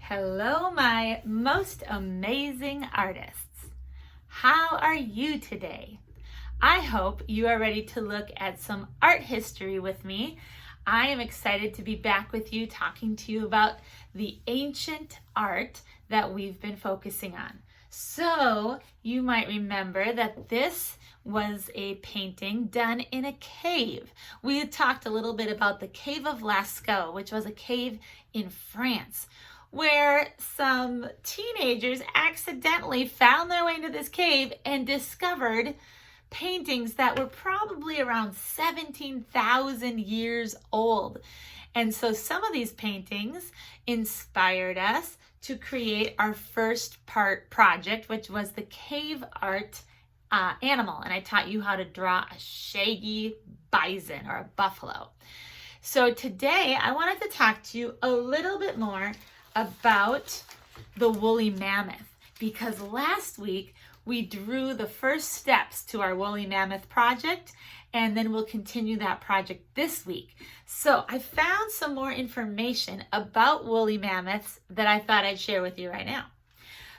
Hello, my most amazing artists. How are you today? I hope you are ready to look at some art history with me. I am excited to be back with you talking to you about the ancient art that we've been focusing on. So you might remember that this was a painting done in a cave. We had talked a little bit about the Cave of Lascaux, which was a cave in France, where some teenagers accidentally found their way into this cave and discovered paintings that were probably around 17,000 years old. And so some of these paintings inspired us to create our first project, which was the cave art animal. And I taught you how to draw a shaggy bison or a buffalo. So today I wanted to talk to you a little bit more about the woolly mammoth, because last week we drew the first steps to our woolly mammoth project, and then we'll continue that project this week. So I found some more information about woolly mammoths that I thought I'd share with you right now.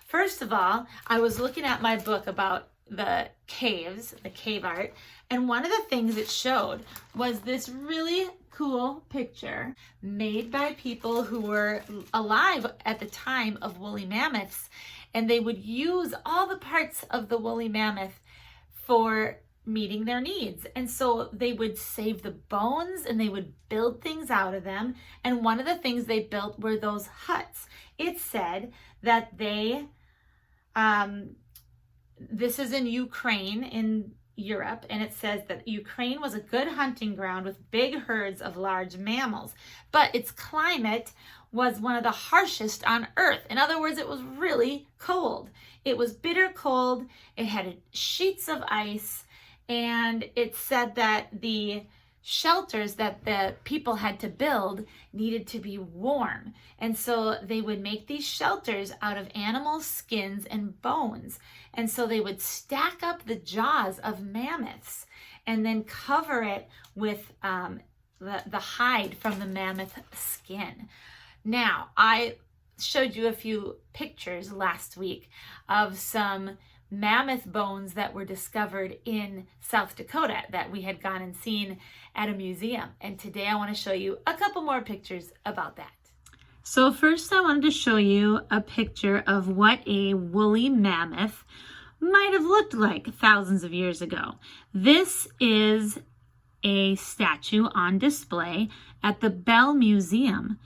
First of all, I was looking at my book about the caves, the cave art, and one of the things it showed was this really cool picture made by people who were alive at the time of woolly mammoths, and they would use all the parts of the woolly mammoth for meeting their needs. And so they would save the bones and they would build things out of them. And one of the things they built were those huts. It said that this is in Ukraine, in Europe, and it says that Ukraine was a good hunting ground with big herds of large mammals, but its climate was one of the harshest on earth. In other words, it was really cold. It was bitter cold. It had sheets of ice, and it said that the shelters that the people had to build needed to be warm. And so they would make these shelters out of animal skins and bones. And so they would stack up the jaws of mammoths and then cover it with the hide from the mammoth skin. Now, I showed you a few pictures last week of some mammoth bones that were discovered in South Dakota that we had gone and seen at a museum. And today I want to show you a couple more pictures about that. So first I wanted to show you a picture of what a woolly mammoth might have looked like thousands of years ago. This is a statue on display at the Bell Museum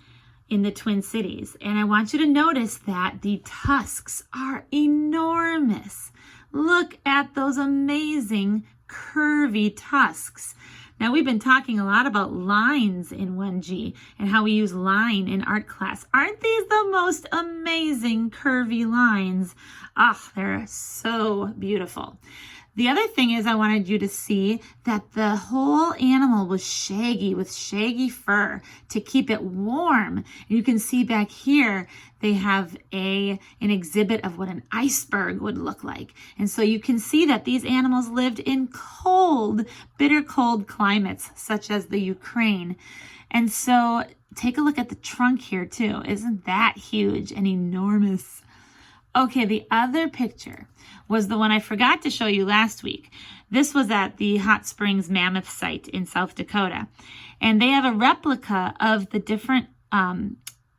in the Twin Cities. And I want you to notice that the tusks are enormous. Look at those amazing curvy tusks. Now, we've been talking a lot about lines in 1G and how we use line in art class. Aren't these the most amazing curvy lines? Ah, they're so beautiful. The other thing is I wanted you to see that the whole animal was shaggy, with shaggy fur to keep it warm. You can see back here they have an exhibit of what an iceberg would look like. And so you can see that these animals lived in cold, bitter cold climates, such as the Ukraine. And so take a look at the trunk here too. Isn't that huge and enormous? Okay, the other picture was the one I forgot to show you last week. This was at the Hot Springs Mammoth site in South Dakota. And they have a replica of the different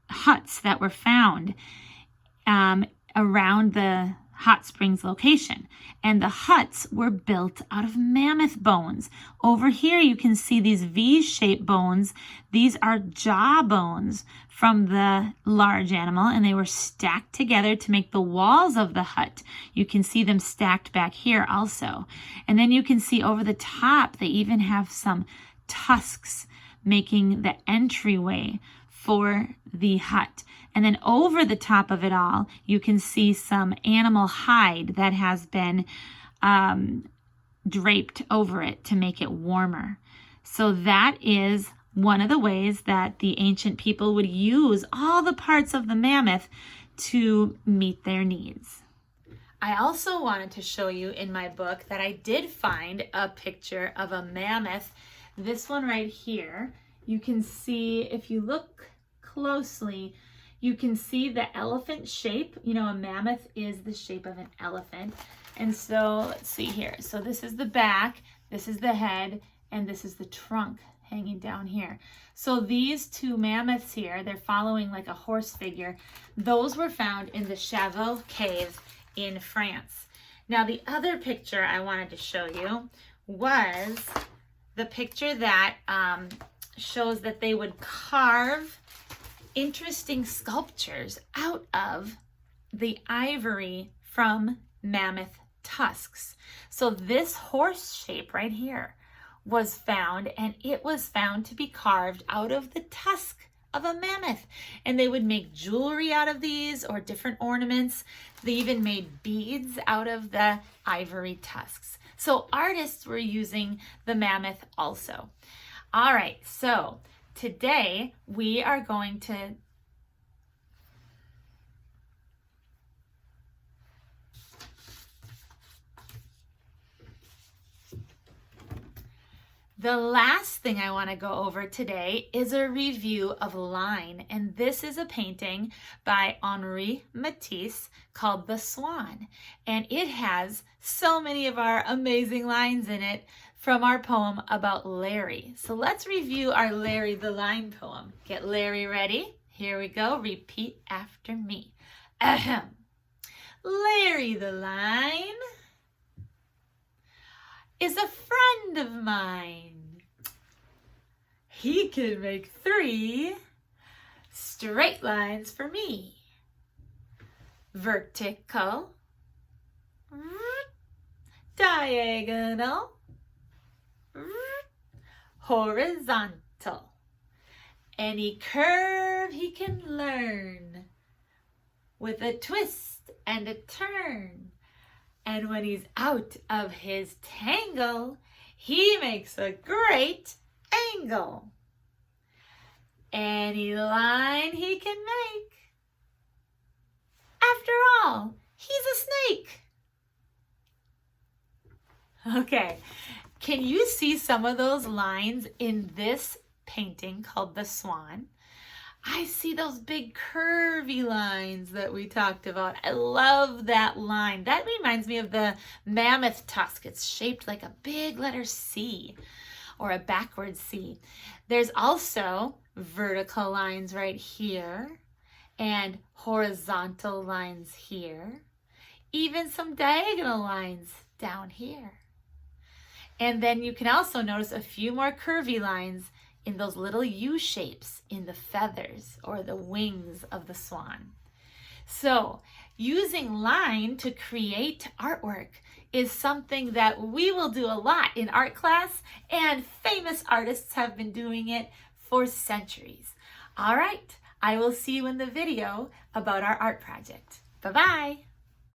huts that were found around the Hot Springs location. And the huts were built out of mammoth bones. Over here you can see these V-shaped bones. These are jaw bones from the large animal, and they were stacked together to make the walls of the hut. You can see them stacked back here also. And then you can see over the top they even have some tusks making the entryway for the hut. And then over the top of it all, you can see some animal hide that has been draped over it to make it warmer. So that is one of the ways that the ancient people would use all the parts of the mammoth to meet their needs. I also wanted to show you in my book that I did find a picture of a mammoth. This one right here, you can see, if you look closely, You can see the elephant shape. You know, a mammoth is the shape of an elephant. And so let's see here. So this is the back, this is the head, and this is the trunk hanging down here. So these two mammoths here, they're following like a horse figure. Those were found in the Chavaux Cave in France. Now the other picture I wanted to show you was the picture that shows that they would carve interesting sculptures out of the ivory from mammoth tusks. So this horse shape right here was found, and it was found to be carved out of the tusk of a mammoth. And they would make jewelry out of these or different ornaments. They even made beads out of the ivory tusks. So artists were using the mammoth also. All right, so today we are going to The last thing I want to go over today is a review of line, and this is a painting by Henri Matisse called The Swan, and it has so many of our amazing lines in it from our poem about Larry. So let's review our Larry the Line poem. Get Larry ready. Here we go. Repeat after me. Ahem. Larry the Line is a friend of mine. He can make 3 straight lines for me. Vertical, diagonal, horizontal. Any curve he can learn with a twist and a turn. And when he's out of his tangle, he makes a great angle. Any line he can make. After all, he's a snake. Okay, can you see some of those lines in this painting called The Swan? I see those big curvy lines that we talked about. I love that line. That reminds me of the mammoth tusk. It's shaped like a big letter C or a backward C. There's also vertical lines right here and horizontal lines here. Even some diagonal lines down here. And then you can also notice a few more curvy lines in those little U shapes in the feathers or the wings of the swan. So using line to create artwork is something that we will do a lot in art class, and famous artists have been doing it for centuries. All right, I will see you in the video about our art project. Bye-bye.